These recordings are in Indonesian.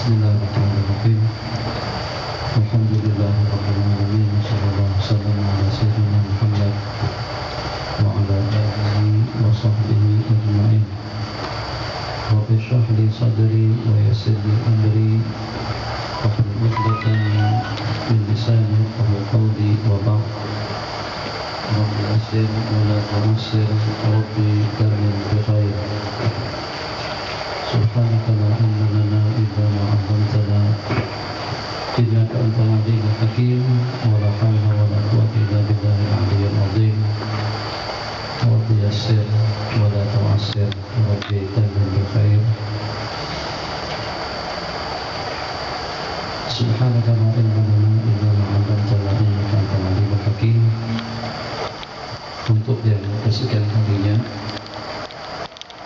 Bismillahirrahmanirrahim. Alhamdulillahirabbil alamin. Wassallallahu wasallam ala sayyidina Muhammad wa ala alihi wa sahbihi ajma'in. Rabbi shrah li sadri wa yassir li amri wahlul 'uqdatam min lisani yafqahu qawli wa ba'd. Rabbi yassir wa la tu'assir, Rabbi karim bi khair. Subhanaka la ilma lana illa ma 'allamtana innaka antal 'alimul hakim. Wa la hawla wa la quwwata illa billahil 'aliyyil 'azim. Rabbi yassir wa la tu'assir, Rabbi karim bi khair. Subhanaka la ilma lana illa ma 'allamtana innaka antal 'alimul hakim. Untuk yang kesekian kalinya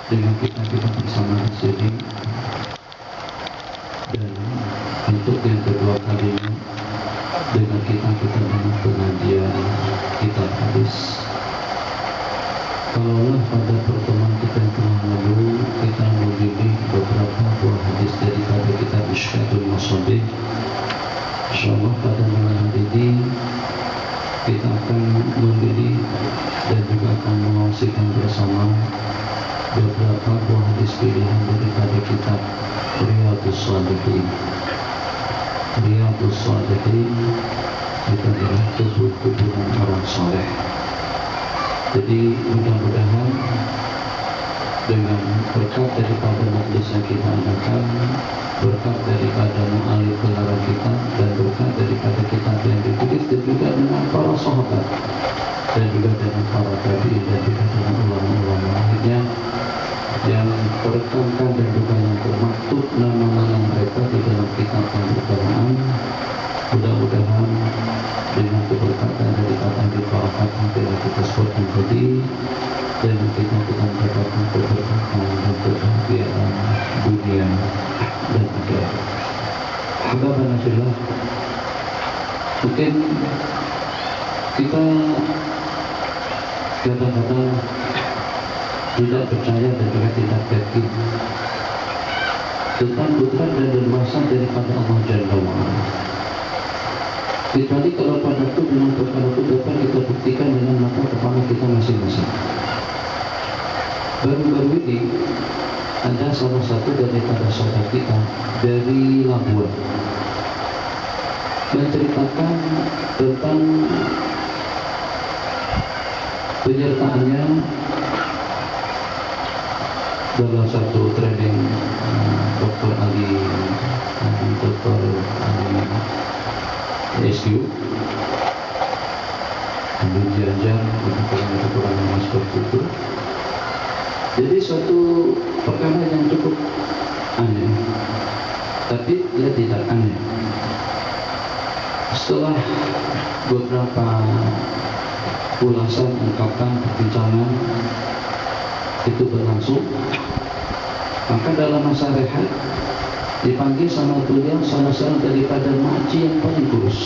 dengan kita bersama di sini, dan untuk yang kedua kalinya dengan kita dalam pengajian kitab hadis. Kalaulah pada pertemuan kita yang telah lalu kita memilih beberapa buah hadis daripada kitab Mishkatul Masabih, insyaallah pada malam hari ini kita akan memilih dan juga akan mengawasikan bersama beberapa buah hadis pilihan daripada kitab Riyadhus Shalihin. Riyadhus Shalihin itu adalah tubuh-tubuhan orang saleh. Jadi mudah-mudahan dengan berkat daripada majlis yang kita adakan, berkat daripada mu'alif pelarang kita, dan berkat daripada kitab yang ditulis, dan juga dengan para sahabat, dan juga dengan para tabi'in, dan juga dengan ulama-ulama lainnya yang terekamkan dan juga yang termaktub nama-nama mereka di dalam kitab yang berkenaan. Mudah-mudahan dengan keberkatan daripada yang dibawakan telah kita sebutkan tadi, dan kita mendapatkan keberkatan dan kebahagiaan dunia dan akhirat. Hadirin fillah, mungkin kita kadang-kadang tidak percaya dan juga tidak yakin tentang kudrat dan luasan daripada Allah Jalla wa'ala. Kecuali kalau pada itu dengan perkara itu dapat kita buktikan dengan mata kepala kita masing-masing. Baru-baru ini ada salah satu daripada saudara kita dari Labuan menceritakan tentang penyertaannya dalam satu training Dr. Ali SQ ambil jajan untuk kurang seperti itu. Jadi suatu perkara yang cukup aneh, tapi dia tidak aneh. Setelah beberapa ulasan, ungkapan, perbincangan itu berlangsung, maka dalam masa rehat dipanggil sama beliau salah seorang daripada makcik yang paling kurus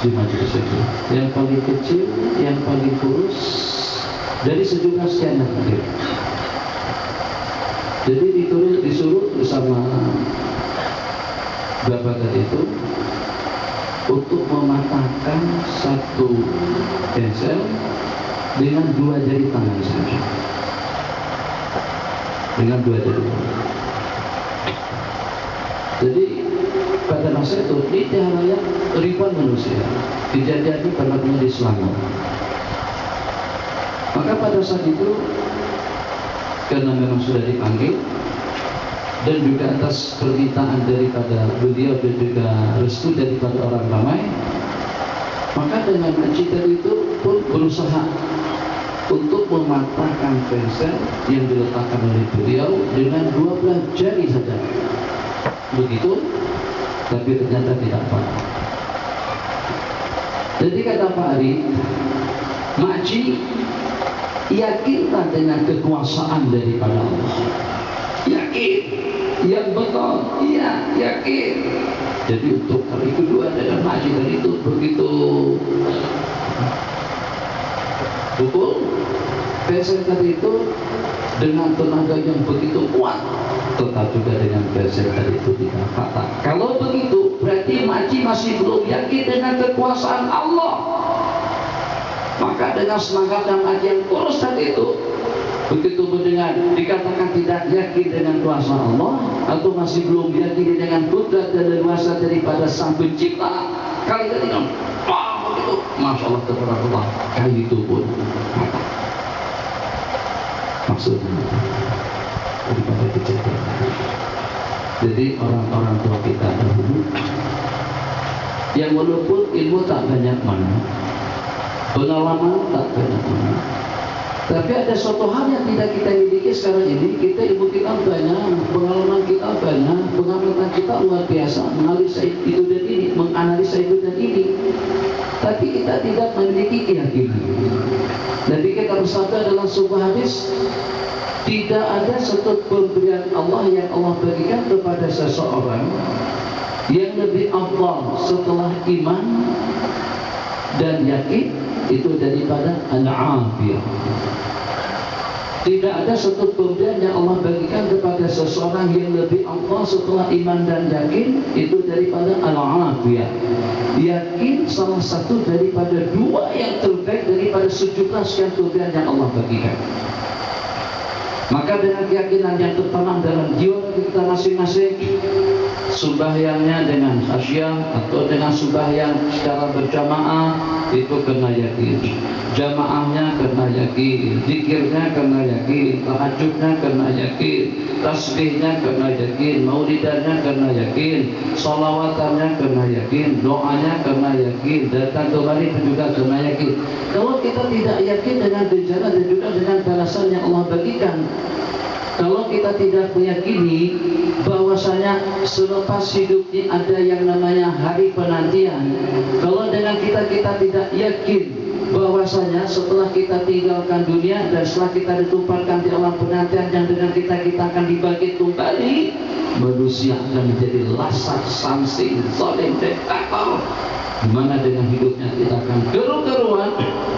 di majelis itu, yang paling kecil, yang paling kurus dari sejumlah sekian yang hadir. Jadi disuruh bersama bapak tadi itu untuk mematahkan satu pensel dengan 2 jari tangan saja. Dengan 2 jari tangan. Jadi pada masa itu di halayak ribuan manusia, kejadian ini pernah di Selangor. Maka pada saat itu karena memang sudah dipanggil dan juga atas permintaan daripada beliau dan juga restu daripada orang ramai, maka dengan makcik itu pun berusaha untuk mematahkan pensel yang diletakkan oleh beliau dengan 12 jari saja. Begitu, tapi ternyata tidak patah. Jadi kata Pak Ari, makcik yakinlah dengan kekuasaan daripada Allah. Yakin, yang betul, iya yakin. Jadi untuk kali kedua dengan makcik tadi itu begitu pukul pensel tadi itu dengan tenaga yang begitu kuat, tetap juga dengan preset tadi itu tidak patah. Kalau begitu berarti makcik masih belum yakin dengan kekuasaan Allah. Maka dengan semangat dan makcik yang kurus tadi itu, begitu mendengar dikatakan tidak yakin dengan kuasa Allah atau masih belum yakin dengan kudrat dan kuasa daripada Sang Pencipta, kali tadi kan begitu, masya Allah tabarakallah, kali itu pun patah. Maksudnya daripada kejadian. Jadi orang-orang tua kita dahulu yang walaupun ilmu tak banyak mana, pengalaman tak banyak mana, tapi ada suatu hal yang tidak kita miliki sekarang ini. Kita ilmu kita banyak, pengalaman kita banyak, pengalaman kita luar biasa menganalisa itu dan ini, menganalisa itu dan ini, tapi kita tidak memiliki keyakinan. Nabi kita bersabda dalam sebuah hadis, tidak ada satu pemberian Allah yang Allah berikan kepada seseorang yang lebih afdal setelah iman dan yakin itu daripada al-afiyah. Tidak ada satu pemberian yang Allah bagikan kepada seseorang yang lebih afdal setelah iman dan yakin itu daripada al-afiyah. Yakin salah satu daripada dua yang terbaik daripada 17 sekian pemberian yang Allah bagikan. Maka dengan keyakinan yang tertanam dalam jiwa kita masing-masing, sembahyangnya dengan khasyah atau dengan sembahyang secara berjamaah itu kena yakin, jamaahnya kena yakin, zikirnya kena yakin, tahajudnya kena yakin, tasbihnya kena yakin, maulidannya kena yakin, sholawatannya kena yakin, doanya kena yakin, datang kembali juga kena yakin. Kalau kita tidak yakin dengan bencana dan juga dengan balasan yang Allah bagikan, kalau kita tidak meyakini bahwasanya selepas hidup ini ada yang namanya hari penantian, kalau dengan kita tidak yakin bahwasanya setelah kita tinggalkan dunia dan setelah kita ditumpahkan di alam penantian yang dengan kita akan dibangkit kembali, manusia akan menjadi lasak, samsing, zalim, diktator, di mana dengan hidupnya kita akan keru-keruan,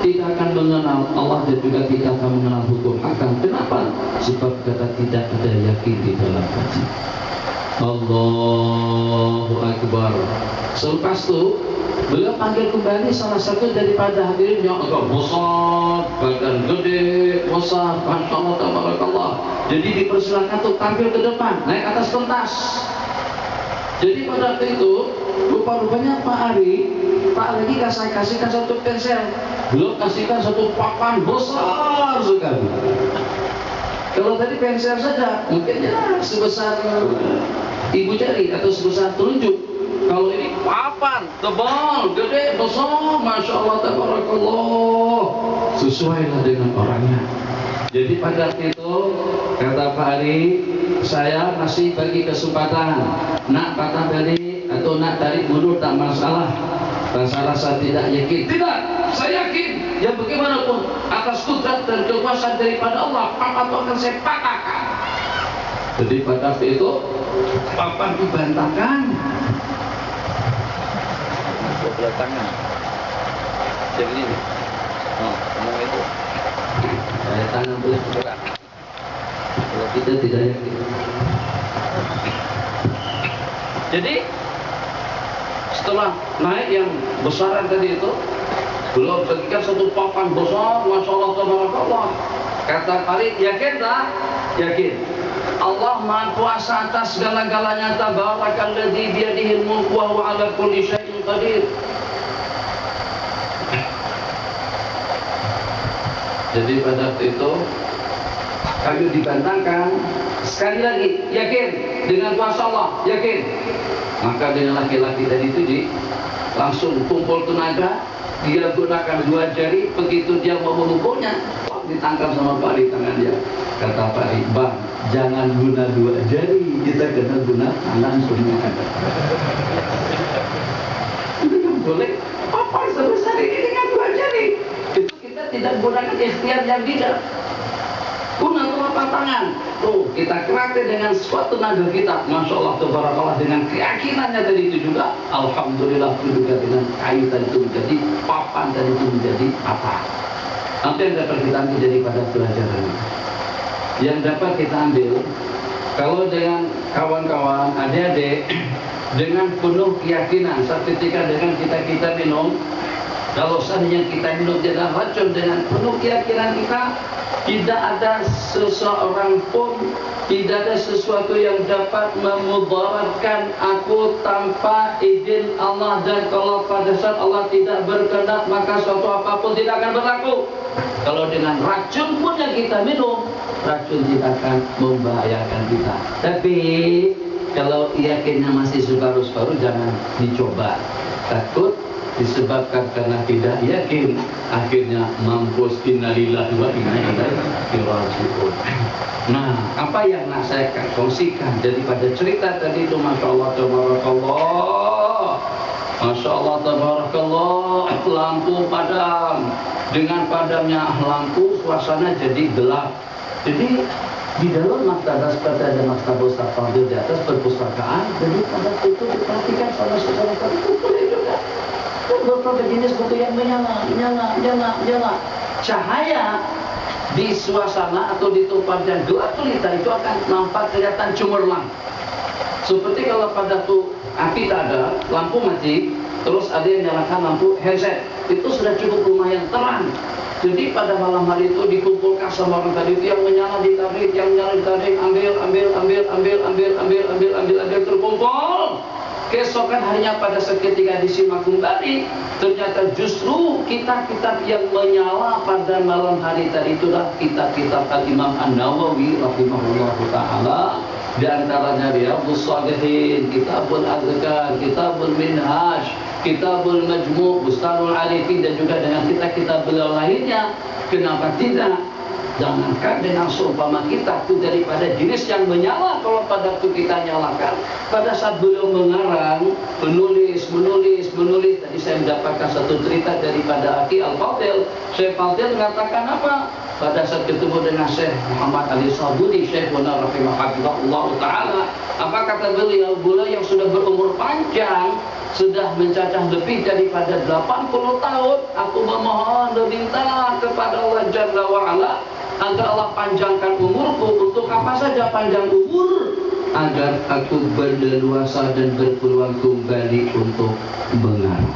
tidak akan mengenal Allah dan juga tidak akan mengenal hukum hakam. Kenapa? Sebab kata tidak ada yakin di dalam hati. Allahu Akbar. Selepas itu beliau panggil kembali salah satu daripada hadirin yang agak besar, badan gede, besar, masya Allah tabarakallah. Jadi dipersilakan untuk tampil ke depan, naik atas pentas. Jadi pada waktu itu rupa-rupanya Pak Ari kasihkan satu pensel, belum kasihkan satu papan besar sekali. Kalau tadi pensel saja mungkin ya sebesar ibu jari atau sebesar telunjuk. Kalau ini papan tebal, gede, besar, masya Allah tabarakallah, sesuailah dengan orangnya. Jadi pada waktu itu kata Pak Ari, saya masih bagi kesempatan, nak patah balik atau nak tarik mundur tak masalah. Masalah saya tidak yakin. Tidak, saya yakin. Yang bagaimanapun atas kudrat dan kekuasaan daripada Allah, papan itu akan saya patahkan. Jadi pada waktu itu papan dibantahkan. Belah tangan. Jadi ini. Ngomong itu. Saya tangan boleh bergerak. Kalau kita tidak yakin. Jadi setelah naik yang besaran tadi itu, belum bagikan satu papan besar, masya Allah tabarakallah. Kata Farid, yakin tak? Yakin. Allah Maha Kuasa atas segala-galanya, tabarakalladzi biyadihil mulku wa huwa ala kulli syai'in qadir. Jadi pada waktu itu kami dibantahkan sekali lagi, yakin dengan kuasa Allah, yakin. Maka dengan laki-laki tadi itu langsung kumpul tenaga, dia gunakan dua jari, begitu dia mau memukulnya, ditangkap sama Pak Ari tangan dia. Kata Pak Ari, bang, jangan guna dua jari, kita kena guna tangan semua. Itu kan boleh, apa sebesar ini dengan dua jari? Itu kita tidak gunakan ikhtiar yang tidak. Guna telapak tangan. Tuh, kita keraknya dengan suatu tenaga kita. Masya Allah, tabarakallah, dengan keyakinannya tadi itu juga. Alhamdulillah, itu juga dengan kayu tadi itu menjadi papan tadi itu menjadi apa? Apa yang dapat kita ambil daripada pelajaran? Yang dapat kita ambil, Kalau dengan kawan-kawan, adik-adik, dengan penuh keyakinan, saat ketika dengan kita minum, kalau seandainya kita minum tidak racun, dengan penuh keyakinan kita, tidak ada seseorang pun, tidak ada sesuatu yang dapat memudaratkan aku tanpa izin Allah. Dan kalau pada saat Allah tidak berkehendak, maka suatu apapun tidak akan berlaku. Kalau dengan racun pun yang kita minum, racun tidak akan membahayakan kita. Tapi kalau yakinnya masih separuh-separuh, jangan dicoba. Takut disebabkan karena tidak yakin, akhirnya mampus. Innalillahi wa inna ilaihi raji'un. Nah, apa yang nak saya kongsikan daripada cerita tadi itu, Masya Allah tabarakallah, Masya Allah tabarakallah, lampu padam. Dengan padamnya lampu, suasana jadi gelap. Jadi di dalam maktabah seperti ada maktabah Ustaz Fadil di atas perpustakaan, jadi pada itu diperhatikan sama saudara itu boleh juga. Berbagai jenis buku yang menyala. Cahaya di suasana atau di tempat yang gelap gulita itu akan nampak kelihatan cemerlang. Seperti kalau pada tuh api tak ada, lampu mati, terus ada yang nyalakan lampu handset, itu sudah cukup lumayan terang. Jadi pada malam hari itu dikumpulkan sama orang tadi itu, yang menyala ditarik, yang menyala ditarik, ambil, terkumpul. Keesokan harinya pada seketika disimak kembali, ternyata justru kitab-kitab yang menyala pada malam hari tadi itulah kitab-kitab Al-Imam An-Nawawi rahimahullah ta'ala. Di antaranya Riyadhus Shalihin, Kitabul Adhkar, Kitabul Minhaj, Kitabul Majmu', Bustanul Arifin, dan juga dengan kitab-kitab beliau lainnya. Kenapa tidak? Jangankan dengan seumpama kitab itu daripada jenis yang menyala, kalau pada itu kita nyalakan. Pada saat beliau mengarang, menulis. Tadi saya mendapatkan satu cerita daripada Aki Al-Fadil. Syekh Fadil mengatakan apa? Pada saat ketemu dengan Syekh Muhammad Ali Sabuni, Syekh Munar rahimahullah ta'ala, apa kata beliau? Beliau yang sudah berumur panjang, sudah mencacah lebih daripada 80 tahun. Aku memohon, meminta kepada Allah Jalla wa'ala agar Allah panjangkan umurku. Untuk apa saja panjang umur? Agar aku berleluasa dan berpeluang kembali untuk mengarang.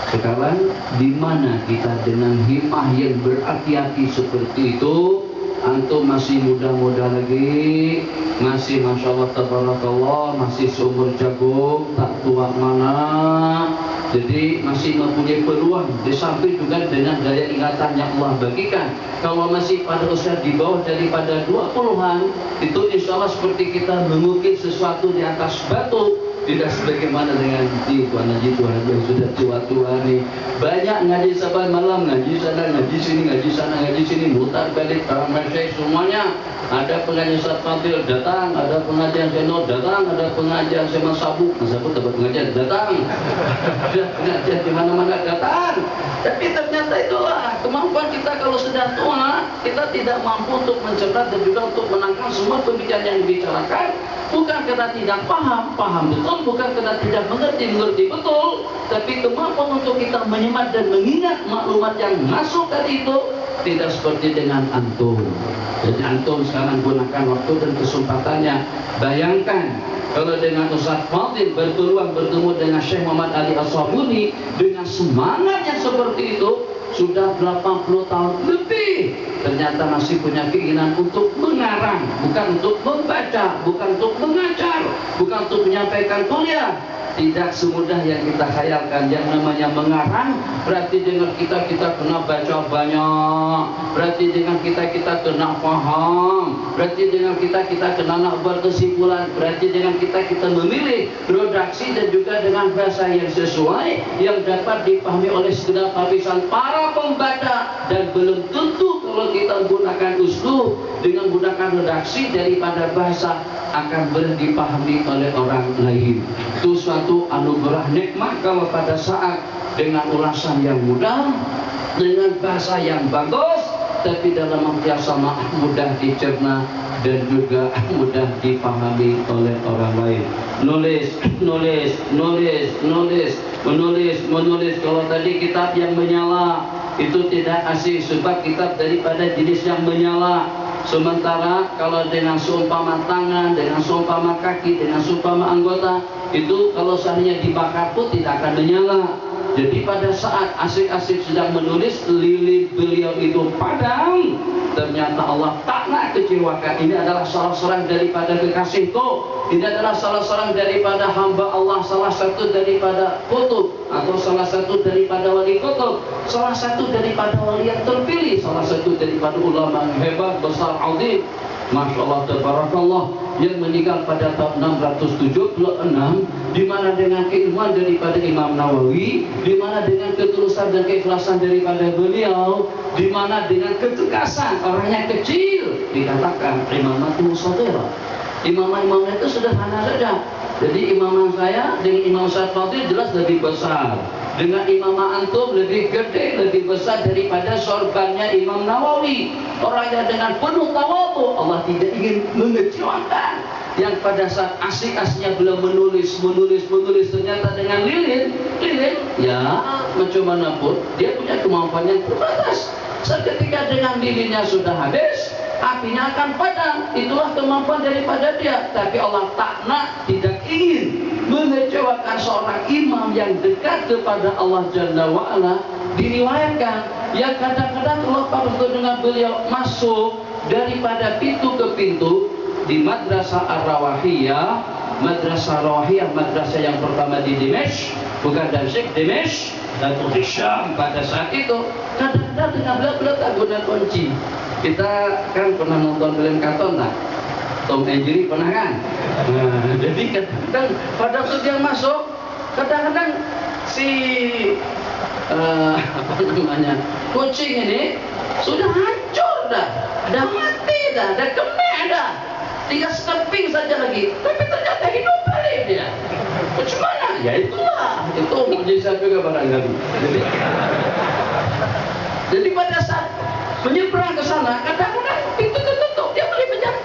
Sekarang di mana kita dengan himmah yang berhati-hati seperti itu? Antum masih muda-muda lagi, masih Masya Allah tabarakallah, masih seumur jagung, tak tua mana. Jadi masih mempunyai peluang. Di samping juga dengan daya ingatan yang Allah bagikan. Kalau masih pada usia di bawah daripada 20-an, itu insya Allah seperti kita mengukir sesuatu di atas batu. Tidak sebagaimana dengan Tuan Haji yang sudah tua-tua nih. Banyak ngaji saban malam, ngaji sana, ngaji sini, ngaji sana, ngaji sini, mutar balik, taramsyai semuanya. Ada pengajian Ustaz Fadil datang, ada pengajian Seno datang, ada pengajian Mas Sabu tempat pengajian datang. Ada pengajian di mana-mana datang. Tapi ternyata itulah kemampuan kita kalau sudah tua, kita tidak mampu untuk mencerna dan juga untuk menangkap semua pembicaraan yang dibicarakan. Bukan karena tidak paham betul, bukan karena tidak mengerti betul, tapi kemampuan untuk kita menyimak dan mengingat maklumat yang masuk tadi itu tidak seperti dengan antum. Jadi antum sekarang gunakan waktu dan kesempatannya. Bayangkan kalau dengan Ustaz Fadil berpeluang bertemu dengan Syekh Muhammad Ali As-Sabuni dengan semangat yang seperti itu, sudah 80 tahun lebih, ternyata masih punya keinginan untuk mengarang, bukan untuk membaca, bukan untuk mengajar, bukan untuk menyampaikan kuliah. Tidak semudah yang kita khayalkan. Yang namanya mengarang berarti dengan kita kena baca banyak, berarti dengan kita kena paham, berarti dengan kita kena nak berkesimpulan, berarti dengan kita memilih redaksi dan juga dengan bahasa yang sesuai, yang dapat dipahami oleh segenap lapisan para pembaca. Dan belum tentu kalau kita menggunakan uslub dengan menggunakan redaksi daripada bahasa akan boleh dipahami oleh orang lain. Itu suatu anugerah nikmat kalau pada saat dengan ulasan yang mudah, dengan bahasa yang bagus, tapi dalam arti yang sama mudah dicerna dan juga mudah dipahami oleh orang lain. Menulis. Kalau tadi kitab yang menyala itu tidak asik, sebab kitab daripada jenis yang menyala. Sementara kalau dengan seumpama tangan, dengan seumpama kaki, dengan seumpama anggota, itu kalau seandainya dibakar pun tidak akan menyala. Jadi pada saat asik-asik sedang menulis, lilin beliau itu padam. Ternyata Allah tak nak kecewakan. Ini adalah salah seorang daripada kekasihku. Ini adalah salah seorang daripada hamba Allah, salah satu daripada kutub, atau salah satu daripada wali kutub, salah satu daripada wali yang terpilih, salah satu daripada ulama yang hebat, besar, azim. Masya Allah, tabarakallah, yang meninggal pada tahun 676, di mana dengan keilmuan daripada Imam Nawawi, di mana dengan ketulusan dan keikhlasan daripada beliau, di mana dengan ketegasan orangnya kecil, dikatakan imamatul musadira. Imam-imamnya itu sederhana saja. Jadi imaman saya dengan Imam Syafii jelas lebih besar. Dengan imam antum lebih gede, lebih besar daripada sorbannya Imam Nawawi. Orangnya dengan penuh tawadhu. Allah tidak ingin mengecewakan. Yang pada saat asik-asiknya beliau menulis, ternyata dengan lilin, ya macam mana pun dia punya kemampuan yang terbatas. Seketika dengan lilinnya sudah habis, apinya akan padam. Itulah kemampuan daripada dia. Tapi Allah tak nak, tidak ingin mengecewakan seorang imam yang dekat kepada Allah Jalla wa'ala. Diriwayatkan yang kadang-kadang waktu dengan beliau masuk daripada pintu ke pintu di Madrasah Ar-Rawahiyah. Madrasah Rawahiyah, madrasah yang pertama di Dimashq, bukan Damsyik, Dimashq, dan di Syam pada saat itu. Kadang-kadang dengan beliau tak guna kunci. Kita kan pernah nonton film kartun tak? Tom and Jerry pernah kan? Nah, jadi kadang-kadang pada waktu dia masuk, kadang-kadang si kucing ini sudah hancur dah mati dah kemeh dah, tinggal sekeping saja lagi, tapi ternyata hidup balik dia. Macam mana? Ya itulah, itu mukjizat juga barangkali. Jadi pada saat menyeberang ke sana, kadang-kadang pintu tertutup, dia boleh berjalan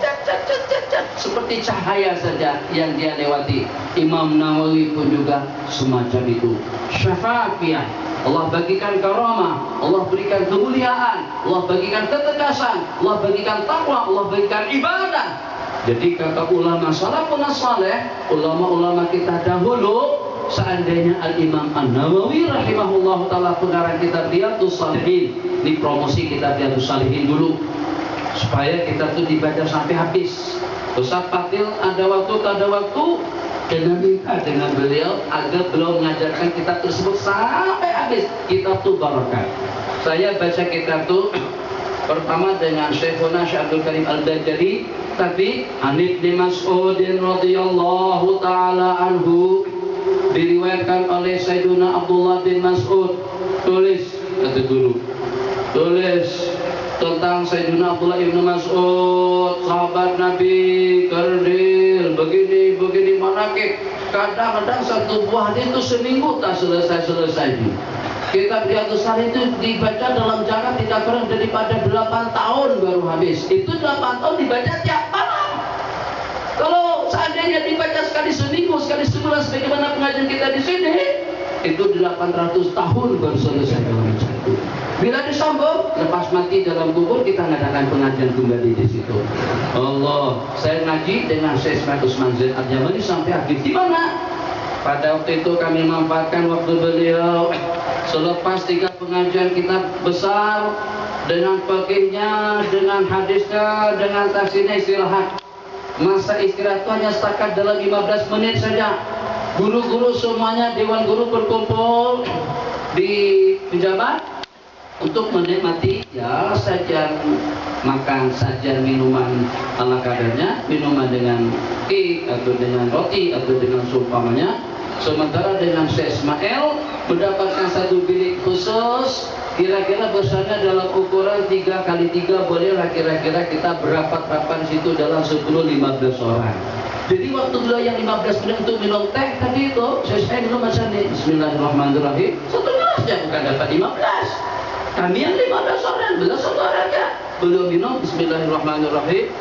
seperti cahaya saja yang dia lewati. Imam Nawawi pun juga semacam itu. Syafafiah, Allah bagikan karamah, Allah berikan kemuliaan, Allah bagikan ketegasan, Allah bagikan takwa, Allah bagikan ibadah. Jadi kata ulama salafun saleh, ulama-ulama kita dahulu, seandainya Al-Imam An-Nawawi rahimahullah ta'ala pengarang kitab Riyadhus Shalihin, ini promosi kitab Riyadhus Shalihin dulu supaya kita tuh dibaca sampai habis. Ustaz Fadil ada waktu dengan minta dengan beliau agar beliau mengajarkan kitab tersebut sampai habis. Kitab tuh barokah. Saya baca kitab tuh pertama dengan Syekhuna Syekh Abdul Karim Al-Bajali, tapi Anib bin Mas'ud radhiyallahu ta'ala anhu, diriwayatkan oleh Sayyiduna Abdullah bin Mas'ud, tulis kata guru, tulis tentang Sayyiduna Abdullah bin Mas'ud, sahabat Nabi, kerdil, begini manakib. Kadang-kadang satu buah hadis itu seminggu tak selesai. Kitab Riyadhus Shalihin itu dibaca dalam jangka tidak kurang daripada 8 tahun baru habis. Itu 8 tahun dibaca tiap malam. Kalau seandainya dibaca sekali seminggu, sekali sebulan, sebagaimana pengajian kita di sini, itu 800 tahun baru selesai membaca itu. Bila disambung, lepas mati dalam kubur, kita ngadakan pengajian kembali di situ. Allah, saya ngaji dengan Syekh Usman Zain Al-Yamani sampai akhir. Di mana? Pada waktu itu kami memanfaatkan waktu beliau selepas 3 pengajian kitab besar dengan fakihnya, dengan hadisnya, dengan tafsirnya, istirahat. Masa istirahat itu hanya setakat dalam 15 menit saja. Guru-guru semuanya, dewan guru berkumpul di pejabat untuk menikmati ya sajian makan, sajian minuman ala kadarnya, minuman dengan kek atau dengan roti atau dengan seumpamanya. Sementara dengan Syekh Ismail mendapatkan satu bilik khusus, kira-kira besarnya dalam ukuran 3x3, bolehlah kira-kira kita berapat-rapat di situ dalam 10-15 orang. Jadi waktu beliau yang 15 menit untuk minum teh tadi itu, saya minum macam ini, Bismillahirrahmanirrahim, 1 gelas ya, bukan dapat 15. Kami yang 15 orang, beliau 1 orang ya. Beliau minum Bismillahirrahmanirrahim,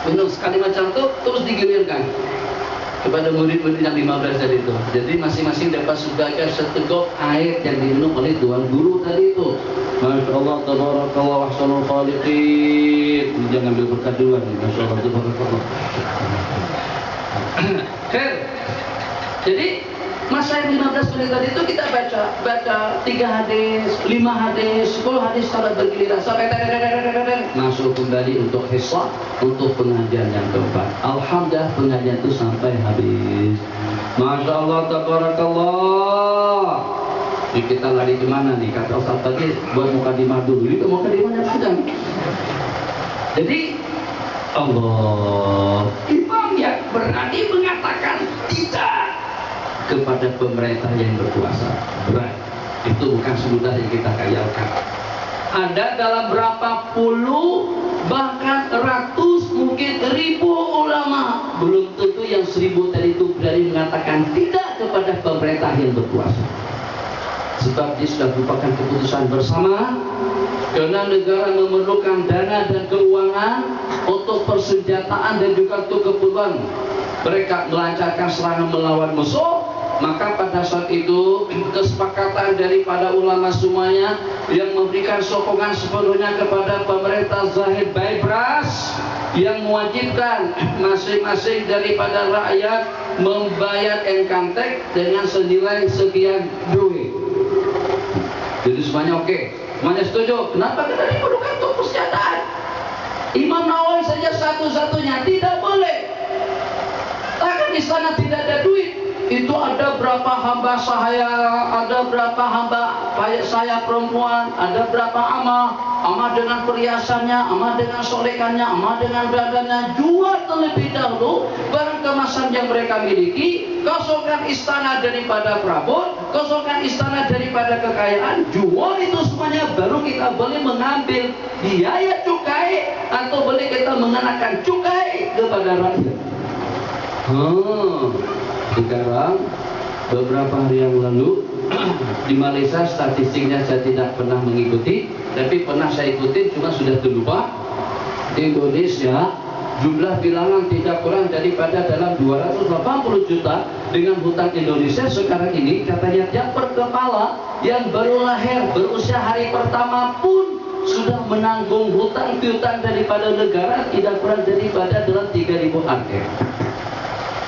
minum sekali macam itu, terus digilirkan kepada murid-murid yang 15 tadi itu. Jadi masing-masing dapat sebagai seteguk air yang diminum oleh tuan guru tadi itu. Masya Allah, tabarakallah, ahsanul khaliqin. Jangan ambil berkat duluan. Masya Allah, tabarakallah. Jadi masa yang 15 menit tadi itu kita baca 3 hadis, 5 hadis, 10 hadis secara bergiliran sampai masuk kembali untuk hisab, untuk pengajian yang keempat. Alhamdulillah pengajian itu sampai habis. Masya Allah, tabarakallah. Ini kita lari kemana nih? Kata Ustaz tadi buat mukadimah dulu. Ini mukadimahnya sedang. Jadi Allah, imam yang berani mengatakan tidak kepada pemerintah yang berkuasa. Berat. Itu bukan semudah yang kita khayalkan. Ada dalam berapa puluh, bahkan ratus, mungkin ribu ulama. Belum tentu yang 1000 tadi itu berani mengatakan tidak kepada pemerintah yang berkuasa. Sebab ini sudah merupakan keputusan bersama. Karena negara memerlukan dana dan keuangan untuk persenjataan dan juga untuk keperluan mereka melancarkan serangan melawan musuh, maka pada saat itu kesepakatan daripada ulama semuanya yang memberikan sokongan sepenuhnya kepada pemerintah Zahid Baibras yang mewajibkan masing-masing daripada rakyat membayar income tax dengan senilai sekian duit. Jadi semuanya oke. Semuanya setuju. Kenapa kita diperlukan untuk persenjataan? Imam Nawawi saja satu-satunya tidak boleh. Takkan di sana tidak ada duit. Itu ada berapa hamba sahaya, ada berapa hamba saya perempuan, ada berapa ama dengan perhiasannya, ama dengan solekannya, ama dengan dadanya. Jual terlebih dahulu barang kemasan yang mereka miliki, kosongkan istana daripada perabot, kosongkan istana daripada kekayaan, jual itu semuanya, baru kita boleh mengambil biaya cukai atau boleh kita mengenakan cukai kepada rakyat. Sekarang beberapa hari yang lalu di Malaysia, statistiknya saya tidak pernah mengikuti, tapi pernah saya ikuti, cuma sudah terlupa. Di Indonesia jumlah bilangan tidak kurang daripada dalam 280 juta dengan hutang Indonesia sekarang ini. Katanya tiap per kepala yang baru lahir berusia hari pertama pun sudah menanggung hutang piutang daripada negara tidak kurang daripada dalam 3.000 angka.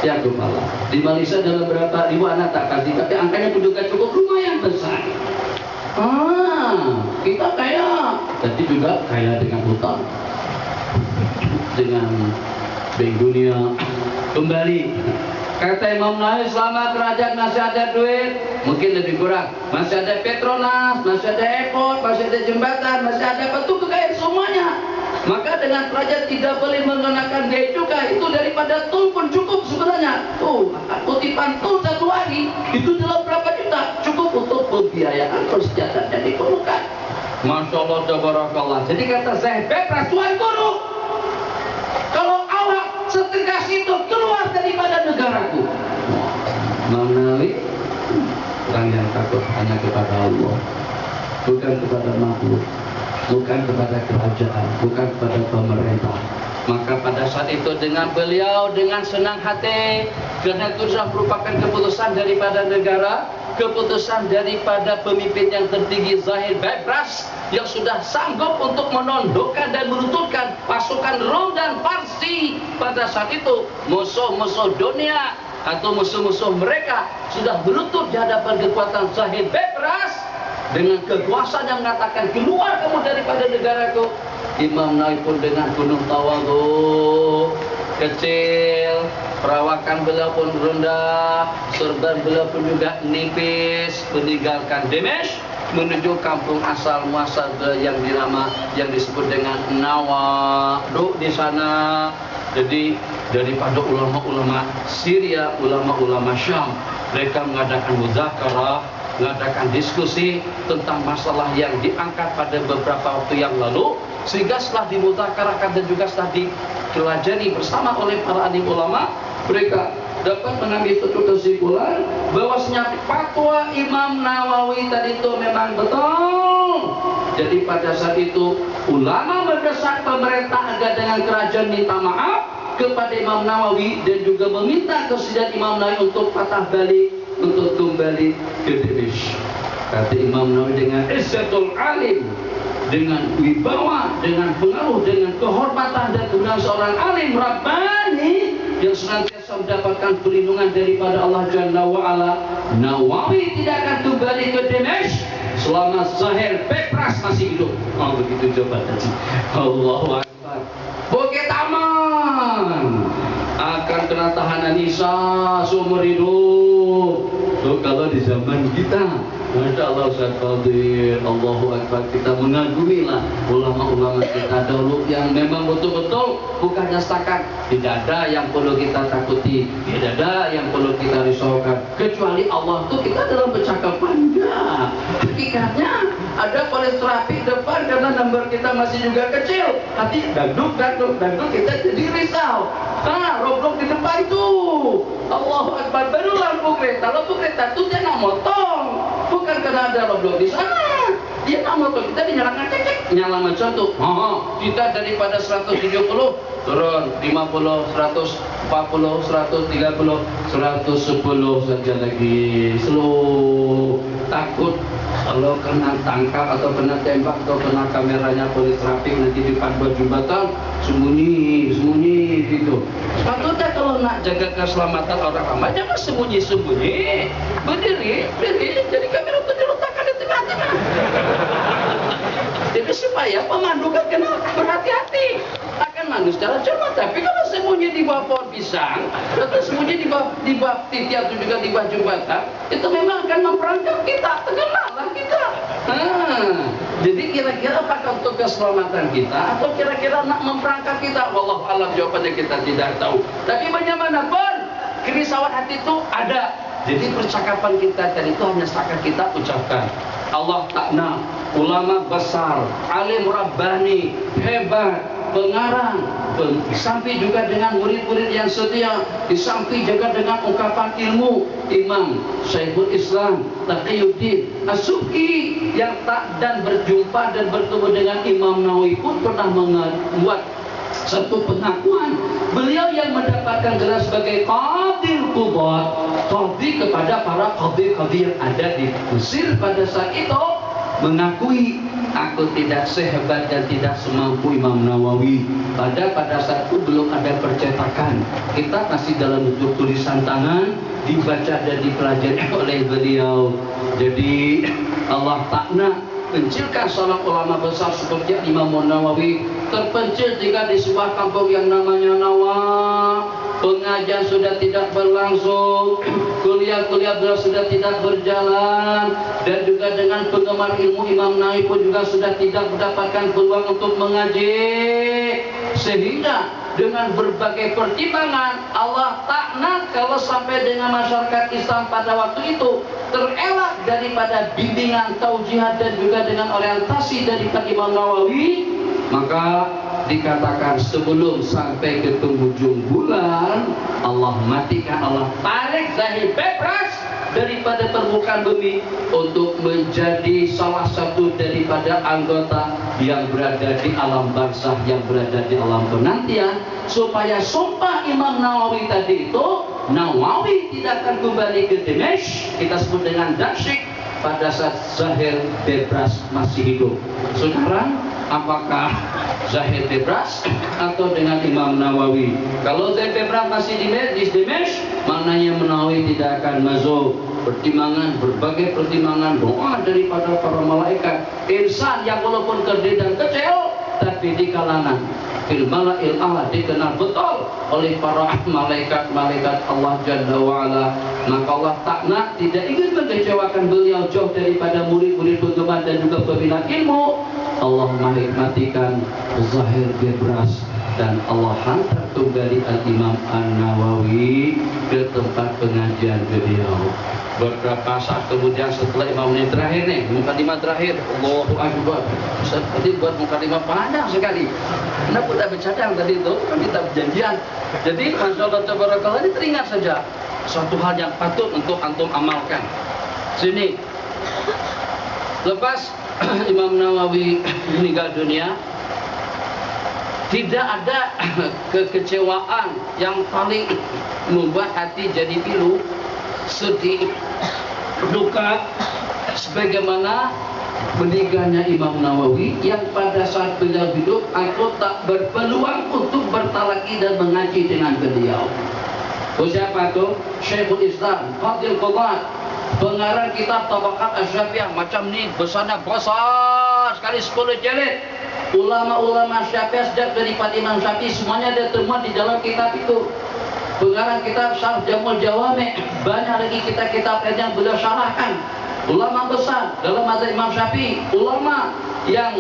Ya kepala. Di Malaysia dalam berapa ribu anak tak kasih, tapi angkanya pun juga cukup lumayan besar. Kita kaya, tapi juga kaya dengan hutang, dengan Bank Dunia. Kembali kata Imam Nawawi, selama kerajaan masih ada duit, mungkin lebih kurang, masih ada Petronas, masih ada airport, masih ada jembatan, masih ada batu kekayaan semuanya. Maka dengan kerajaan tidak boleh mengenakan biaya cukai. Itu daripada tol pun cukup sebenarnya. Tuh, kutipan tol 1 hari itu dalam berapa juta, cukup untuk pembiayaan persenjataan yang diperlukan. Masya Allah, tabarakallah. Jadi kata Zahid Baibras, Tuan Guru, kalau awak setegas itu keluar daripada negaraku. Menawi orang yang takut hanya kepada Allah, bukan kepada makhluk, bukan kepada kerajaan, bukan kepada pemerintah. Maka pada saat itu dengan beliau dengan senang hati, karena itu sudah merupakan keputusan daripada negara, keputusan daripada pemimpin yang tertinggi Zahid Baibras yang sudah sanggup untuk menondokkan dan menuntutkan pasukan Rom dan Parsi. Pada saat itu musuh-musuh dunia atau musuh-musuh mereka sudah berlutut di hadapan kekuatan Zahid Baibras dengan kekuasaan yang mengatakan keluar kamu daripada negaraku. Imam Nawawi pun dengan penuh tawadhu, kecil, perawakan beliau pun rendah, serban beliau pun juga nipis, meninggalkan Damesk menuju kampung asal muasal yang disebut dengan Nawa. Duduk di sana. Jadi daripada ulama-ulama Syria, ulama-ulama Syam, mereka mengadakan muzakarah, mengadakan diskusi tentang masalah yang diangkat pada beberapa waktu yang lalu, sehingga setelah dimuzakarahkan dan juga setelah dipelajari bersama oleh para alim ulama, mereka dapat mengambil satu kesimpulan bahwasanya fatwa Imam Nawawi tadi itu memang betul. Jadi pada saat itu ulama mendesak pemerintah agar dengan kerajaan minta maaf kepada Imam Nawawi dan juga meminta kesediaan Imam Nawawi untuk patah balik, untuk kembali ke Damesk. Kata Imam Nawawi, dengan izzatul alim, dengan wibawa, dengan pengaruh, dengan kehormatan dan kemudian seorang alim Rabbani yang senantiasa mendapatkan perlindungan daripada Allah Jalla wa'ala, Nawawi tidak akan kembali ke Damesk selama Zahir Bebras masih hidup. Oh, begitu coba tadi. Allahu Akbar. Bukit aman, akan kena tahanan Isa seumur hidup. So, kalau di zaman kita, Masya Allah, Ustaz Qadir, Allahu Akbar, kita mengagumilah ulama-ulama kita dahulu yang memang betul-betul bukannya setakat. Tidak ada yang perlu kita takuti, tidak ada yang perlu kita risaukan, kecuali Allah itu kita dalam percakapan. Ya, hakikatnya ada polis trafik depan karena nomor kita masih juga kecil. Hati dagduk kita jadi risau. Roblok di depan tuh. Allahu Akbar, baru lampu kereta tuh dia nak motong. Bukan karena ada roblok di sana. Dia nak motong, kita dinyalakan cek nyala macam tu. Kita daripada 170 turun 50, 140, 130, 110 saja lagi. Slow. Takut kalau kena tangkap atau kena tembak atau kena kameranya polis trafik nanti di depan jembatan, sembunyi gitu. Sepatutnya kalau nak jaga keselamatan orang ramai, jangan sembunyi, berdiri, jadi kamera itu diletakkan di tengah-tengah. Jadi supaya pemandu kan kena berhati-hati, akan mandu secara cermat. Tapi kalau sembunyi di bawah pohon pisang atau sembunyi di bawah titi atau juga di bawah jembatan, itu memang akan memperangkap kita, terkenalah kita. Jadi kira-kira apakah untuk keselamatan kita atau kira-kira nak memperangkap kita? Wallahu alam, jawabannya kita tidak tahu. Tapi bagaimanapun kerisauan hati itu ada. Jadi percakapan kita tadi itu hanya setakat kita ucapkan. Allah takna, ulama besar, alim Rabbani, hebat, pengarang, disamping juga dengan murid-murid yang setia, disamping juga dengan ungkapan ilmu Imam Syekhul Islam Taqiyuddin As-Subki yang tak dan berjumpa dan bertemu dengan Imam Nawawi pun pernah membuat satu pengakuan. Beliau yang mendapatkan gelar sebagai Qadil Qudat, qadhi kepada para qadhi-qadhi yang ada di Mesir pada saat itu, mengakui, aku tidak sehebat dan tidak semampu Imam Nawawi. Pada saat itu belum ada percetakan, kita masih dalam bentuk tulisan tangan, dibaca dan dipelajari oleh beliau. Jadi Allah takna pencilkan seorang ulama besar seperti Imam Nawawi terpencil jika di sebuah kampung yang namanya Nawa. Pengajian sudah tidak berlangsung, kuliah-kuliah beliau sudah tidak berjalan, dan juga dengan penggemar ilmu Imam Nawawi pun juga sudah tidak mendapatkan peluang untuk mengaji. Sehingga dengan berbagai pertimbangan Allah takna kalau sampai dengan masyarakat Islam pada waktu itu terelak daripada bimbingan taujihat dan juga dengan orientasi daripada Imam Nawawi, maka dikatakan sebelum sampai ke penghujung bulan Allah matikan, Allah tarik Zahir Bebras daripada permukaan bumi untuk menjadi salah satu daripada anggota yang berada di alam barzakh, yang berada di alam penantian, supaya sumpah Imam Nawawi tadi itu, Nawawi tidak akan kembali ke Damesk, kita sebut dengan Damsyik, pada saat Zahir Bebras masih hidup. Sekarang apakah Zahir Bebras atau dengan Imam Nawawi? Kalau Zahir Bebras masih di Damesk, maknanya Nawawi tidak akan masuk. Pertimbangan, berbagai pertimbangan, doa daripada para malaikat, insan yang walaupun terdiri dan kecil, tapi di kalangan fil mala'il a'la dikenal betul oleh para malaikat Allah Jalla wa'ala. Maka Allah takna tidak ingin mengecewakan beliau jauh daripada murid-murid penggemar dan juga pembina ilmu. Allah menikmatikan Zahir Bebras dan Allah hantar kembali Al-Imam An-Nawawi ke tempat pengajian beliau. Beberapa saat kemudian setelah imam ini terakhir nih, mukadimah terakhir, Allahu Akbar. Tadi buat mukadimah panjang sekali. Kenapa tidak bercadang tadi itu? Kami tak berjanjian. Jadi Masya Allah Tabarakallah, ini teringat saja suatu hal yang patut untuk antum amalkan. Sini. Lepas Imam Nawawi meninggal dunia, tidak ada kekecewaan yang paling membuat hati jadi pilu, sedih, duka, sebagaimana meninggalnya Imam Nawawi yang pada saat beliau hidup aku tak berpeluang untuk bertalaki dan mengaji dengan beliau. Siapa tu? Syekhul Islam Fadil Qadhat, pengarang kitab Tabaqat Asy-Syafi'iyah, macam ni besarnya besar sekali 10 jilid. Ulama-ulama Syafi'iyah sejak daripada Imam Syafi'i semuanya ada temuan di dalam kitab itu. Pengarang kitab Syarh Jamul Jawami', banyak lagi kitab-kitab lain yang beliau syarahkan. Ulama besar dalam mazhab Imam Syafi'i, ulama yang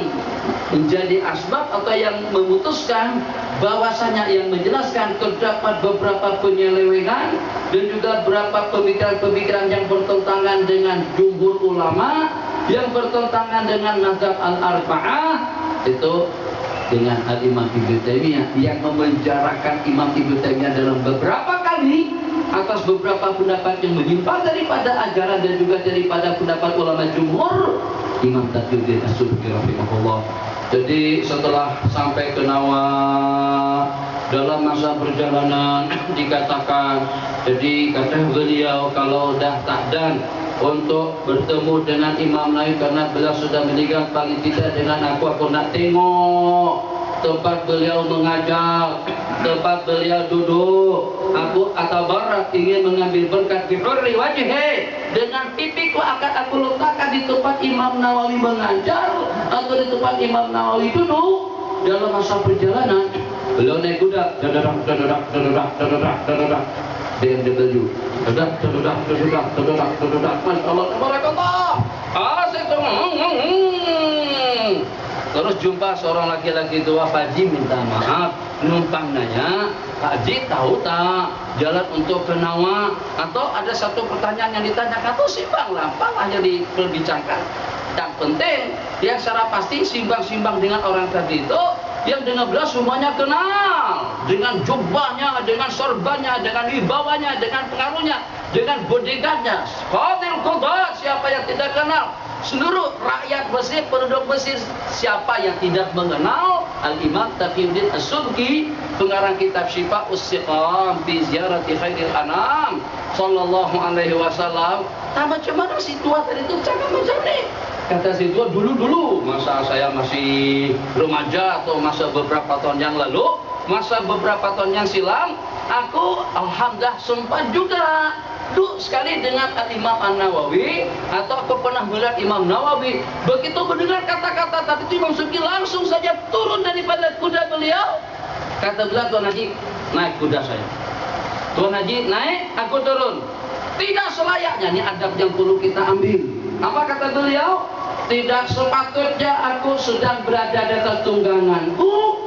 menjadi asbab atau yang memutuskan bahwasanya, yang menjelaskan terdapat beberapa penyelewengan dan juga beberapa pemikiran-pemikiran yang bertentangan dengan jumhur ulama, yang bertentangan dengan mazhab al-arba'ah, itu dengan Al-Imam Ibnu Taimiyah yang memenjarakan Imam Ibnu Taimiyah dalam beberapa kali atas beberapa pendapat yang menyimpang daripada ajaran dan juga daripada pendapat ulama jumhur, Imam Taqiyuddin As-Subki rahimahullah. Jadi setelah sampai ke Nawa, dalam masa perjalanan dikatakan, jadi kata beliau kalau dah takdan untuk bertemu dengan Imam Nawawi karena beliau sudah meninggal, paling tidak dengan aku nak tengok tempat beliau mengajar, tempat beliau duduk. Aku atabarak ingin mengambil berkat bi hurri wajhi, dengan pipiku akan aku letakkan di tempat Imam Nawawi mengajar atau di tempat Imam Nawawi duduk. Dalam masa perjalanan beliau naik kuda, dadadak BMW, dadadak, Masya Allah, tabarakallah. Asik tu. Terus jumpa seorang laki-laki tua, Pak Haji minta maaf, numpang nanya, Pak Haji tahu tak jalan untuk ke Nawa? Atau ada satu pertanyaan yang ditanyakan, atau simbang lampang hanya diperbincangkan. Yang penting, yang secara pasti simbang-simbang dengan orang tadi itu, yang dengan belas semuanya kenal, dengan jubahnya, dengan sorbannya, dengan wibawanya, dengan pengaruhnya, dengan bodyguardnya. Fadil Qadhat, siapa yang tidak kenal? Seluruh rakyat Mesir, penduduk Mesir, siapa yang tidak mengenal Al-Imam Taqiyuddin As-Subki, pengarang kitab Syifa'us Siqam fi Ziyarati Khairil Anam sallallahu alaihi wasallam. Nah, macam mana si tua tadi itu cakap macam ni? Kata si tua, dulu-dulu masa saya masih remaja atau masa beberapa tahun yang lalu, masa beberapa tahun yang silam, aku alhamdulillah sempat juga duduk sekali dengan Imam An-Nawawi, atau aku pernah melihat Imam Nawawi. Begitu mendengar kata-kata tadi itu, Imam Subki langsung saja turun daripada kuda beliau. Kata beliau, Tuan Haji, naik kuda saya. Tuan Haji naik, aku turun. Tidak selayaknya, ini adab yang perlu kita ambil. Apa kata beliau? Tidak sepatutnya aku sedang berada di atas tungganganku,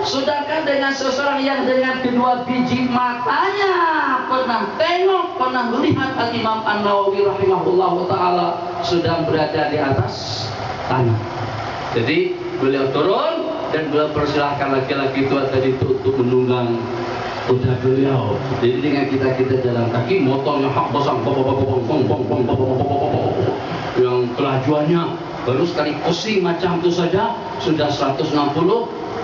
sedangkan dengan seseorang yang dengan kedua biji matanya pernah tengok, pernah melihat Al-Imam An-Nawawi rahimahullah ta'ala sedang berada di atas tanah. Jadi beliau turun dan beliau persilahkan laki-laki tua tadi itu untuk menunggang kuda beliau. Jadi dengan kita jalan kaki, motornya hak bosang, yang kelajuannya baru sekali pusing macam itu saja sudah 160,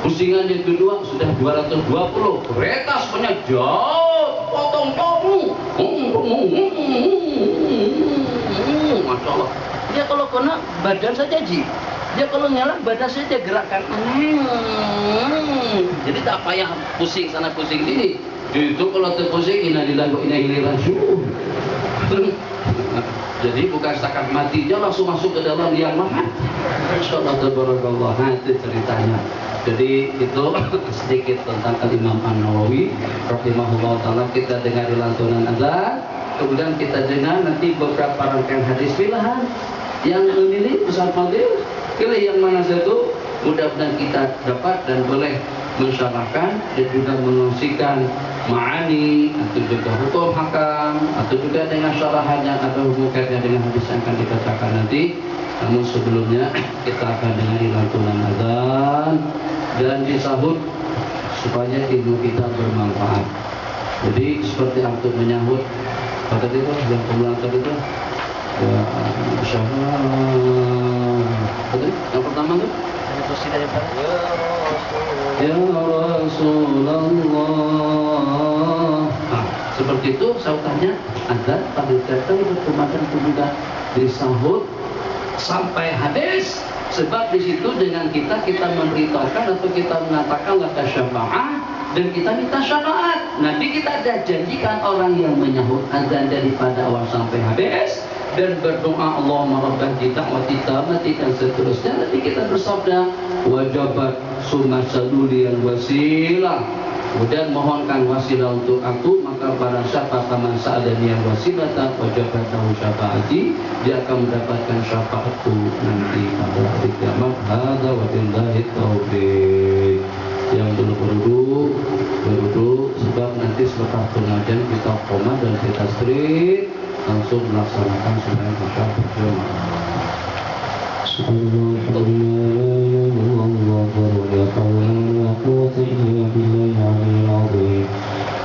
pusingan yang kedua sudah 220. Kereta sebenarnya jauh, potong-potong. Masya Allah. Dia kalau kena badan saja Ji. Dia kalau nyala badan saja gerakan. Jadi tak payah pusing sana pusing sini. Itu kalau terpusing innalillahi wa inna ilaihi raji'un. Jadi bukan setakat mati, dia langsung masuk ke dalam liang lahat. Insyaallah tabarakallah. Nah, itu ceritanya. Jadi itu sedikit tentang Al-Imam An-Nawawi rahimahullah ta'ala. Kita dengar lantunan azan, kemudian kita dengar nanti beberapa rangkaian hadis pilihan. Yang memilih Ustaz Fadil, pilih yang mana satu, mudah-mudahan kita dapat dan boleh mensyarahkan dan juga mengungsikan ma'ani atau juga hukum hakam atau juga dengan syarahan yang ada hubungannya dengan hadis yang akan dibacakan nanti. Namun sebelumnya kita akan dengar lantunan azan dan disahut supaya ilmu kita bermanfaat. Jadi seperti untuk menyahut pada itu yang pembulan tadi itu ya insyaallah. Yang pertama tu ya Rasulullah. Nah, seperti itu sautannya ada pada datang berkemakan juga disahut sampai habis. Sebab di situ dengan kita memberitahukan atau kita mengatakan laka syafa'ah dan kita minta syafaat. Nabi kita ada janjikan orang yang menyahut azan daripada awal sampai habis dan berdoa Allahumma rabbah da'wati tammati dan seterusnya. Nabi kita bersabda wajabat summa saluliyal wasilah, kemudian mohonkan wasilah untuk aku, maka barang siapa taman sa'adani yang wasilata wajabat tahu syafaati, dia akan mendapatkan syafaatku nanti pada hari kiamat. Hadza wa billahi taufiq. Yang belum berduduk sebab nanti selepas pengajian kita koma dan kita straight langsung melaksanakan sembahyang isya berjamaah.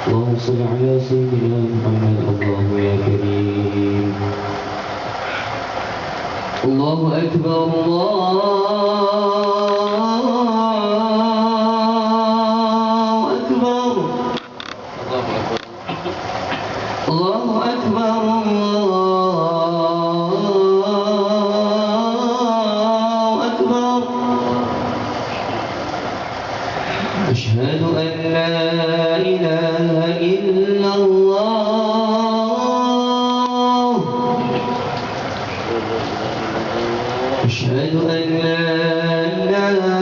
Allahumma shalli ala sayyidina Muhammad. Allahu ya karim. Allahu akbar. Allahu akbar. أشهد أن لا إله إلا الله. أشهد أن لا إله